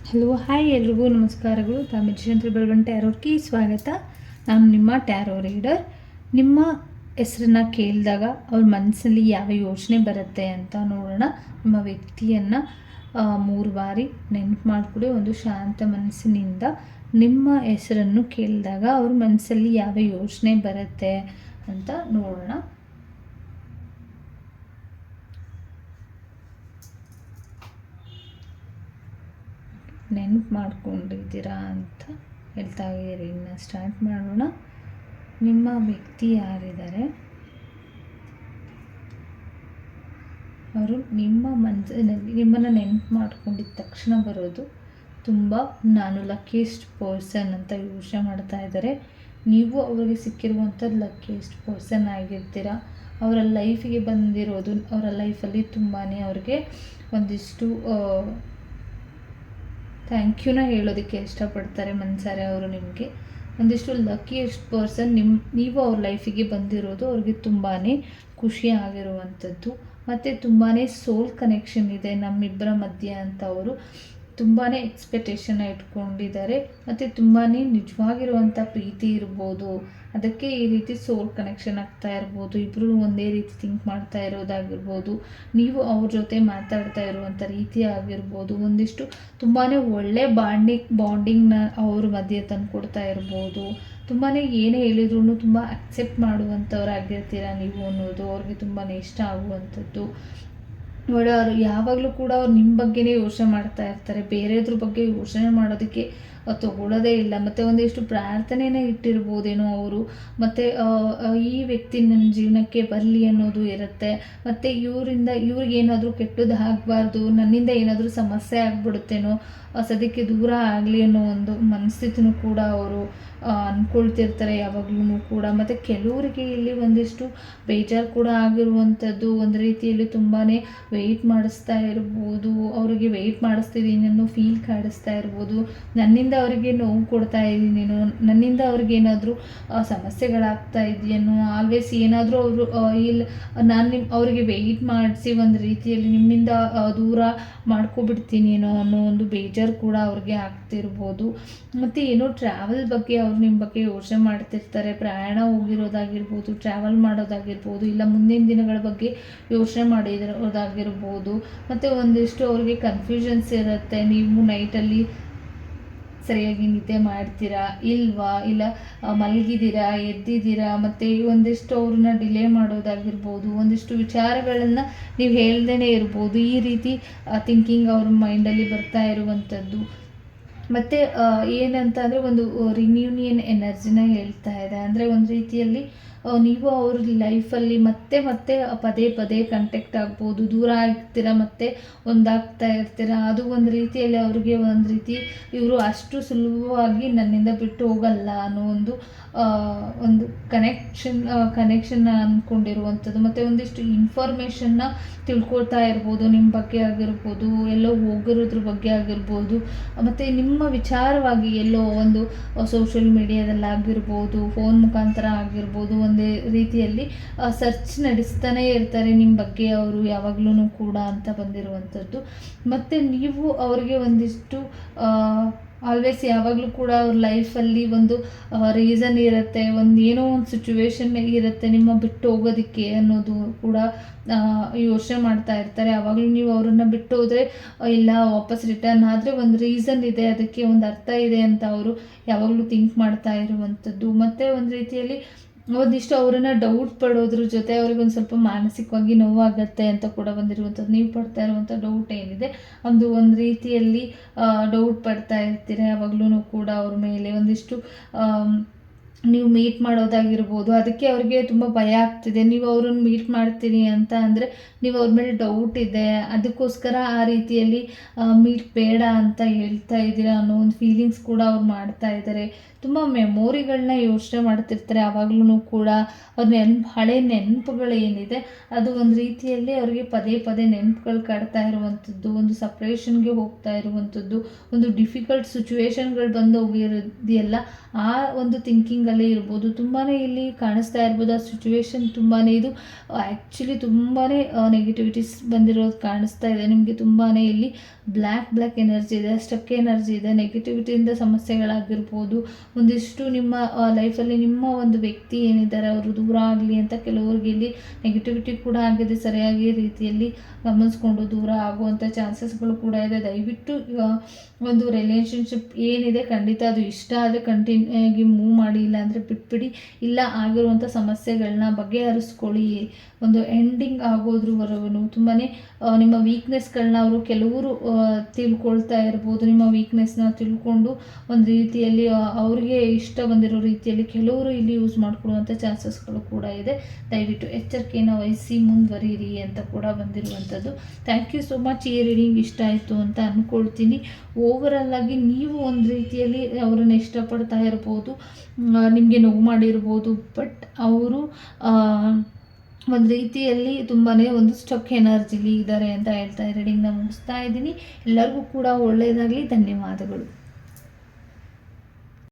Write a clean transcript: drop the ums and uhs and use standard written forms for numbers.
Hello hi ಎಲ್ರಿಗೂ ನಮಸ್ಕಾರಗಳು. ತಾಮಿಜಂತ್ರ ಬೆಳವನ್ ಟ್ಯಾರೋರ್ಗೆ ಸ್ವಾಗತ. ನಾನು ನಿಮ್ಮ ಟ್ಯಾರೋ ರೀಡರ್. ನಿಮ್ಮ ಹೆಸರನ್ನ ಕೇಳಿದಾಗ ಅವ್ರ ಮನಸ್ಸಲ್ಲಿ ಯಾವ ಯೋಚನೆ ಬರುತ್ತೆ ಅಂತ ನೋಡೋಣ. ನಿಮ್ಮ ವ್ಯಕ್ತಿಯನ್ನು 3 ಬಾರಿ ನೆನಪು ಮಾಡಿಕೊಡಿ. ಒಂದು ಶಾಂತ ಮನಸ್ಸಿನಿಂದ ನಿಮ್ಮ ಹೆಸರನ್ನು ಕೇಳಿದಾಗ ಅವ್ರ ಮನಸ್ಸಲ್ಲಿ ಯಾವ ಯೋಚನೆ ಬರುತ್ತೆ ಅಂತ ನೋಡೋಣ. ನೆನಪು ಮಾಡ್ಕೊಂಡಿದ್ದೀರಾ ಅಂತ ಹೇಳ್ತಾ ಇದ್ದೀರಿ. ಇನ್ನು ಸ್ಟಾರ್ಟ್ ಮಾಡೋಣ. ನಿಮ್ಮ ವ್ಯಕ್ತಿ ಯಾರಿದ್ದಾರೆ, ಅವರು ನಿಮ್ಮ ಮನಸ್ಸಿನಲ್ಲಿ ನಿಮ್ಮನ್ನು ನೆನಪು ಮಾಡ್ಕೊಂಡಿದ್ದ ತಕ್ಷಣ ಬರೋದು ತುಂಬ ನಾನು ಲಕ್ಕಿಯೆಸ್ಟ್ ಪರ್ಸನ್ ಅಂತ ಯೋಚನೆ ಮಾಡ್ತಾ ಇದ್ದಾರೆ. ನೀವು ಅವರಿಗೆ ಸಿಕ್ಕಿರುವಂಥದ್ದು ಲಕ್ಕಿಯೆಸ್ಟ್ ಪರ್ಸನ್ ಆಗಿರ್ತೀರ. ಅವರ ಲೈಫಿಗೆ ಬಂದಿರೋದು, ಅವರ ಲೈಫಲ್ಲಿ ತುಂಬಾ ಅವ್ರಿಗೆ ಒಂದಿಷ್ಟು ಥ್ಯಾಂಕ್ ಯುನ ಹೇಳೋದಕ್ಕೆ ಇಷ್ಟಪಡ್ತಾರೆ ಮನಸಾರೆ. ಅವರು ನಿಮಗೆ ಒಂದಿಷ್ಟು ಲಕ್ಕಿಯೆಸ್ಟ್ ಪರ್ಸನ್. ನೀವು ಅವ್ರ ಲೈಫಿಗೆ ಬಂದಿರೋದು ಅವ್ರಿಗೆ ತುಂಬಾ ಖುಷಿ ಆಗಿರುವಂಥದ್ದು. ಮತ್ತು ತುಂಬಾ ಸೋಲ್ ಕನೆಕ್ಷನ್ ಇದೆ ನಮ್ಮಿಬ್ಬರ ಮಧ್ಯೆ ಅಂತ ಅವರು ತುಂಬಾ ಎಕ್ಸ್ಪೆಕ್ಟೇಷನ್ ಇಟ್ಕೊಂಡಿದ್ದಾರೆ. ಮತ್ತು ತುಂಬಾ ನಿಜವಾಗಿರುವಂಥ ಪ್ರೀತಿ ಇರ್ಬೋದು. ಅದಕ್ಕೆ ಈ ರೀತಿ ಸೋಲ್ ಕನೆಕ್ಷನ್ ಆಗ್ತಾ ಇರ್ಬೋದು. ಇಬ್ಬರು ಒಂದೇ ರೀತಿ ಥಿಂಕ್ ಮಾಡ್ತಾ ಇರೋದಾಗಿರ್ಬೋದು. ನೀವು ಅವ್ರ ಜೊತೆ ಮಾತಾಡ್ತಾ ಇರುವಂಥ ರೀತಿ ಆಗಿರ್ಬೋದು. ಒಂದಿಷ್ಟು ತುಂಬಾ ಒಳ್ಳೆ ಬಾಂಡಿಂಗ್ನ ಅವ್ರ ಮಧ್ಯೆ ತಂದು ಕೊಡ್ತಾ ಇರ್ಬೋದು. ತುಂಬಾ ಏನೇ ಹೇಳಿದ್ರು ತುಂಬ ಅಕ್ಸೆಪ್ಟ್ ಮಾಡುವಂಥವ್ರಾಗಿರ್ತೀರ ನೀವು ಅನ್ನೋದು ಅವ್ರಿಗೆ ತುಂಬಾ ಇಷ್ಟ ಆಗುವಂಥದ್ದು. ನೋಡಿ, ಅವರು ಯಾವಾಗಲೂ ಕೂಡ ಅವ್ರು ನಿಮ್ಮ ಬಗ್ಗೆನೇ ಯೋಚನೆ ಮಾಡ್ತಾ ಇರ್ತಾರೆ. ಬೇರೆಯದ್ರ ಬಗ್ಗೆ ಯೋಚನೆ ಮಾಡೋದಕ್ಕೆ ತಗೊಳ್ಳೋದೇ ಇಲ್ಲ. ಮತ್ತು ಒಂದಿಷ್ಟು ಪ್ರಾರ್ಥನೆನೇ ಇಟ್ಟಿರ್ಬೋದೇನೋ ಅವರು. ಮತ್ತು ಈ ವ್ಯಕ್ತಿ ನನ್ನ ಜೀವನಕ್ಕೆ ಬರಲಿ ಅನ್ನೋದು ಇರುತ್ತೆ. ಮತ್ತು ಇವ್ರಿಗೇನಾದರೂ ಕೆಟ್ಟದ್ದು ಆಗಬಾರ್ದು, ನನ್ನಿಂದ ಏನಾದರೂ ಸಮಸ್ಯೆ ಆಗ್ಬಿಡುತ್ತೇನೋ, ಸದ್ಯಕ್ಕೆ ದೂರ ಆಗಲಿ ಅನ್ನೋ ಒಂದು ಮನಸ್ಥಿತಿನೂ ಕೂಡ ಅವರು ಅಂದ್ಕೊಳ್ತಿರ್ತಾರೆ ಯಾವಾಗ್ಲೂ ಕೂಡ. ಮತ್ತು ಕೆಲವರಿಗೆ ಇಲ್ಲಿ ಒಂದಿಷ್ಟು ಬೇಜಾರು ಕೂಡ ಆಗಿರುವಂಥದ್ದು. ಒಂದು ರೀತಿಯಲ್ಲಿ ತುಂಬಾ ವೆಯ್ಟ್ ಮಾಡಿಸ್ತಾ ಇರ್ಬೋದು. ಅವರಿಗೆ ವೆಯ್ಟ್ ಮಾಡಿಸ್ತಿದ್ದೀನಿ ಅನ್ನೋ ಫೀಲ್ ಕಾಡಿಸ್ತಾ ಇರ್ಬೋದು. ನನ್ನಿಂದ ಅವರಿಗೆ ನೋವು ಕೊಡ್ತಾ ಇದ್ದೀನೇನೋ, ನನ್ನಿಂದ ಅವ್ರಿಗೇನಾದರೂ ಸಮಸ್ಯೆಗಳಾಗ್ತಾ ಇದೆಯೇನೋ, ಆಲ್ವೇಸ್ ಏನಾದರೂ ಅವರು ನಾನು ಅವರಿಗೆ ವೆಯ್ಟ್ ಮಾಡಿಸಿ ಒಂದು ರೀತಿಯಲ್ಲಿ ನಿಮ್ಮಿಂದ ದೂರ ಮಾಡ್ಕೊಬಿಡ್ತೀನೇನೋ ಅನ್ನೋ ಒಂದು ಬೇಜಾರು ಕೂಡ ಅವ್ರಿಗೆ ಆಗ್ತಿರ್ಬೋದು. ಮತ್ತು ಏನೋ ಟ್ರಾವೆಲ್ ಬಗ್ಗೆ ಅವ್ರು ನಿಮ್ಮ ಬಗ್ಗೆ ಯೋಚನೆ ಮಾಡ್ತಿರ್ತಾರೆ. ಪ್ರಯಾಣ ಹೋಗಿರೋದಾಗಿರ್ಬೋದು, ಟ್ರಾವೆಲ್ ಮಾಡೋದಾಗಿರ್ಬೋದು, ಇಲ್ಲ ಮುಂದಿನ ದಿನಗಳ ಬಗ್ಗೆ ಯೋಚನೆ ಮಾಡಿರೋದಾಗಿರ್ಬೋದು. ಮತ್ತು ಒಂದಿಷ್ಟು ಅವ್ರಿಗೆ ಕನ್ಫ್ಯೂಷನ್ಸ್ ಇರುತ್ತೆ. ನೀವು ನೈಟಲ್ಲಿ ಸರಿಯಾಗಿ ನಿದ್ದೆ ಮಾಡ್ತೀರಾ ಇಲ್ವಾ, ಇಲ್ಲ ಮಲಗಿದ್ದೀರಾ, ಎದ್ದಿದ್ದೀರಾ, ಮತ್ತು ಒಂದಿಷ್ಟು ಅವ್ರನ್ನ ಡಿಲೇ ಮಾಡೋದಾಗಿರ್ಬೋದು. ಒಂದಿಷ್ಟು ವಿಚಾರಗಳನ್ನು ನೀವು ಹೇಳ್ದೇ ಇರ್ಬೋದು. ಈ ರೀತಿ ಥಿಂಕಿಂಗ್ ಅವ್ರ ಮೈಂಡಲ್ಲಿ ಬರ್ತಾ ಇರುವಂಥದ್ದು. ಮತ್ತು ಏನಂತ ಅಂದರೆ ಒಂದು ರಿನ್ಯೂನಿಯನ್ ಎನರ್ಜಿನ ಹೇಳ್ತಾ ಇದೆ. ಅಂದರೆ ಒಂದು ರೀತಿಯಲ್ಲಿ ನೀವು ಅವ್ರ ಲೈಫಲ್ಲಿ ಮತ್ತೆ ಪದೇ ಪದೇ ಕಾಂಟ್ಯಾಕ್ಟ್ ಆಗ್ಬೋದು. ದೂರ ಆಗ್ತೀರ ಮತ್ತೆ ಒಂದಾಗ್ತಾ ಇರ್ತೀರ. ಅದು ಒಂದು ರೀತಿಯಲ್ಲಿ ಅವ್ರಿಗೆ ಒಂದು ರೀತಿ ಇವರು ಅಷ್ಟು ಸುಲಭವಾಗಿ ನನ್ನಿಂದ ಬಿಟ್ಟು ಹೋಗಲ್ಲ ಅನ್ನೋ ಒಂದು ಕನೆಕ್ಷನ್ನ ಅಂದ್ಕೊಂಡಿರುವಂಥದ್ದು. ಮತ್ತು ಒಂದಿಷ್ಟು ಇನ್ಫಾರ್ಮೇಷನ್ನ ತಿಳ್ಕೊಳ್ತಾ ಇರ್ಬೋದು. ನಿಮ್ಮ ಬಗ್ಗೆ ಆಗಿರ್ಬೋದು, ಎಲ್ಲೋ ಹೋಗಿರೋದ್ರ ಬಗ್ಗೆ ಆಗಿರ್ಬೋದು, ಮತ್ತು ನಿಮ್ಮ ವಿಚಾರವಾಗಿ ಎಲ್ಲೋ ಒಂದು ಸೋಷಿಯಲ್ ಮೀಡಿಯಾದಲ್ಲಾಗಿರ್ಬೋದು, ಫೋನ್ ಮುಖಾಂತರ ಆಗಿರ್ಬೋದು, ಒಂದೇ ರೀತಿಯಲ್ಲಿ ಸರ್ಚ್ ನಡೆಸ್ತಾನೆ ಇರ್ತಾರೆ ನಿಮ್ಮ ಬಗ್ಗೆ ಅವರು ಯಾವಾಗ್ಲೂ ಕೂಡ ಅಂತ ಬಂದಿರುವಂಥದ್ದು. ಮತ್ತು ನೀವು ಅವ್ರಿಗೆ ಒಂದಿಷ್ಟು ಆಲ್ವೇಸ್ ಯಾವಾಗಲೂ ಕೂಡ ಅವ್ರ ಲೈಫಲ್ಲಿ ಒಂದು ರೀಸನ್ ಇರುತ್ತೆ, ಏನೋ ಒಂದು ಸಿಚುವೇಶನ್ ಇರುತ್ತೆ ನಿಮ್ಮ ಬಿಟ್ಟು ಹೋಗೋದಕ್ಕೆ ಅನ್ನೋದು ಕೂಡ ಯೋಚನೆ ಮಾಡ್ತಾ ಇರ್ತಾರೆ. ಆವಾಗಲೂ ನೀವು ಅವರನ್ನು ಬಿಟ್ಟು ಹೋದರೆ ಇಲ್ಲ ವಾಪಸ್ ರಿಟರ್ನ್ ಆದರೆ ಒಂದು ರೀಸನ್ ಇದೆ, ಅದಕ್ಕೆ ಒಂದು ಅರ್ಥ ಇದೆ ಅಂತ ಅವರು ಯಾವಾಗಲೂ ಥಿಂಕ್ ಮಾಡ್ತಾ ಇರುವಂಥದ್ದು. ಮತ್ತು ಒಂದು ರೀತಿಯಲ್ಲಿ ಒಂದಿಷ್ಟು ಅವರನ್ನು ಡೌಟ್ ಪಡೋದ್ರ ಜೊತೆ ಅವ್ರಿಗೆ ಒಂದು ಸ್ವಲ್ಪ ಮಾನಸಿಕವಾಗಿ ನೋವಾಗತ್ತೆ ಅಂತ ಕೂಡ ಬಂದಿರುವಂಥದ್ದು. ನೀವು ಪಡ್ತಾ ಇರುವಂಥ ಡೌಟ್ ಏನಿದೆ ಒಂದು ರೀತಿಯಲ್ಲಿ ಡೌಟ್ ಪಡ್ತಾ ಇರ್ತೀರ ಯಾವಾಗಲೂ ಕೂಡ ಅವ್ರ ಮೇಲೆ. ಒಂದಿಷ್ಟು ನೀವು ಮೀಟ್ ಮಾಡೋದಾಗಿರ್ಬೋದು, ಅದಕ್ಕೆ ಅವ್ರಿಗೆ ತುಂಬ ಭಯ ಆಗ್ತಿದೆ. ನೀವು ಅವ್ರನ್ನ ಮೀಟ್ ಮಾಡ್ತೀರಿ ಅಂತ ಅಂದರೆ ನೀವು ಅವ್ರ ಮೇಲೆ ಡೌಟ್ ಇದೆ, ಅದಕ್ಕೋಸ್ಕರ ಆ ರೀತಿಯಲ್ಲಿ ಮೀಟ್ ಬೇಡ ಅಂತ ಹೇಳ್ತಾ ಇದ್ದೀರಾ ಅನ್ನೋ ಒಂದು ಫೀಲಿಂಗ್ಸ್ ಕೂಡ ಅವ್ರು ಮಾಡ್ತಾ ಇದ್ದಾರೆ. ತುಂಬ ಮೆಮೊರಿಗಳನ್ನ ಯೋಚನೆ ಮಾಡ್ತಿರ್ತಾರೆ ಆವಾಗ್ಲೂ ಕೂಡ. ಅವ್ರ ಹಳೆ ನೆನಪುಗಳು ಏನಿದೆ ಅದು ಒಂದು ರೀತಿಯಲ್ಲಿ ಅವ್ರಿಗೆ ಪದೇ ಪದೇ ನೆನಪುಗಳು ಕಾಡ್ತಾ ಇರುವಂಥದ್ದು. ಒಂದು ಸಪ್ರೇಷನ್ಗೆ ಹೋಗ್ತಾ ಇರುವಂಥದ್ದು, ಒಂದು ಡಿಫಿಕಲ್ಟ್ ಸಿಚುವೇಶನ್ಗಳು ಬಂದು ಹೋಗಿರೋದಿಲ್ಲ, ಆ ಒಂದು ಥಿಂಕಿಂಗ್ ಥಿಂಕಿಂಗಲ್ಲೇ ಇರ್ಬೋದು. ತುಂಬಾ ಇಲ್ಲಿ ಕಾಣಿಸ್ತಾ ಇರ್ಬೋದು ಆ ಸಿಚುವೇಶನ್ ತುಂಬಾ ಇದು ಆ್ಯಕ್ಚುಲಿ ತುಂಬಾ ನೆಗೆಟಿವಿಟೀಸ್ ಬಂದಿರೋದು ಕಾಣಿಸ್ತಾ ಇದೆ ನಿಮಗೆ. ತುಂಬಾ ಇಲ್ಲಿ ಬ್ಲ್ಯಾಕ್ ಎನರ್ಜಿ ಇದೆ, ಸ್ಟಕ್ ಎನರ್ಜಿ ಇದೆ, ನೆಗೆಟಿವಿಟಿಯಿಂದ ಸಮಸ್ಯೆಗಳಾಗಿರ್ಬೋದು. ಒಂದಿಷ್ಟು ನಿಮ್ಮ ಲೈಫಲ್ಲಿ ನಿಮ್ಮ ಒಂದು ವ್ಯಕ್ತಿ ಏನಿದ್ದಾರೆ ಅವರು ದೂರ ಆಗಲಿ ಅಂತ ಕೆಲವರಿಗೆ ಇಲ್ಲಿ ನೆಗೆಟಿವಿಟಿ ಕೂಡ ಆಗಿದೆ. ಸರಿಯಾಗಿ ರೀತಿಯಲ್ಲಿ ಗಮನಿಸ್ಕೊಂಡು ದೂರ ಆಗುವಂಥ ಚಾನ್ಸಸ್ಗಳು ಕೂಡ ಇದೆ. ದಯವಿಟ್ಟು ಒಂದು ರಿಲೇಷನ್ಶಿಪ್ ಏನಿದೆ ಖಂಡಿತ ಅದು ಇಷ್ಟ ಆದರೆ ಕಂಟಿನ್ಯೂ ಆಗಿ ಮೂವ್ ಮಾಡಿ, ಇಲ್ಲ ಅಂದರೆ ಬಿಟ್ಬಿಡಿ. ಇಲ್ಲ ಆಗಿರುವಂಥ ಸಮಸ್ಯೆಗಳನ್ನ ಬಗೆಹರಿಸ್ಕೊಳ್ಳಿ. ಒಂದು ಎಂಡಿಂಗ್ ಆಗೋದ್ರವರೆಗೂ ತುಂಬಾ ನಿಮ್ಮ ವೀಕ್ನೆಸ್ಗಳನ್ನ ಅವರು ಕೆಲವರು ತಿಳ್ಕೊಳ್ತಾ ಇರ್ಬೋದು. ನಿಮ್ಮ ವೀಕ್ನೆಸ್ನ ತಿಳ್ಕೊಂಡು ಒಂದು ರೀತಿಯಲ್ಲಿ ಅವ್ರಿಗೆ ಇಷ್ಟ ಬಂದಿರೋ ರೀತಿಯಲ್ಲಿ ಕೆಲವರು ಇಲ್ಲಿ ಯೂಸ್ ಮಾಡ್ಕೊಳ್ಳುವಂಥ ಚಾನ್ಸಸ್ಗಳು ಕೂಡ ಇದೆ. ದಯವಿಟ್ಟು ಎಚ್ಚರಿಕೆಯನ್ನು ವಹಿಸಿ ಮುಂದುವರಿಯಿರಿ ಅಂತ ಕೂಡ ಬಂದಿರುವಂಥದ್ದು. Thank you so much. ಈ ರೀಡಿಂಗ್ ಇಷ್ಟ ಆಯಿತು ಅಂತ ಅಂದ್ಕೊಳ್ತೀನಿ. ಓವರಾಲ್ ಆಗಿ ನೀವು ಒಂದು ರೀತಿಯಲ್ಲಿ ಅವರನ್ನು ಇಷ್ಟಪಡ್ತಾ ಇರ್ಬೋದು, ನಿಮಗೆ ನೋವು ಮಾಡಿರ್ಬೋದು, ಬಟ್ ಅವರು ಒಂದು ರೀತಿಯಲ್ಲಿ ತುಂಬಾ ಒಂದು ಸ್ಟಕ್ ಎನರ್ಜಿಲಿ ಇದ್ದಾರೆ ಅಂತ ಹೇಳ್ತಾ ರೀಡಿಂಗ್ನ ಮುಗಿಸ್ತಾ ಇದ್ದೀನಿ. ಎಲ್ಲರಿಗೂ ಕೂಡ ಒಳ್ಳೆಯದಾಗಲಿ. ಧನ್ಯವಾದಗಳು.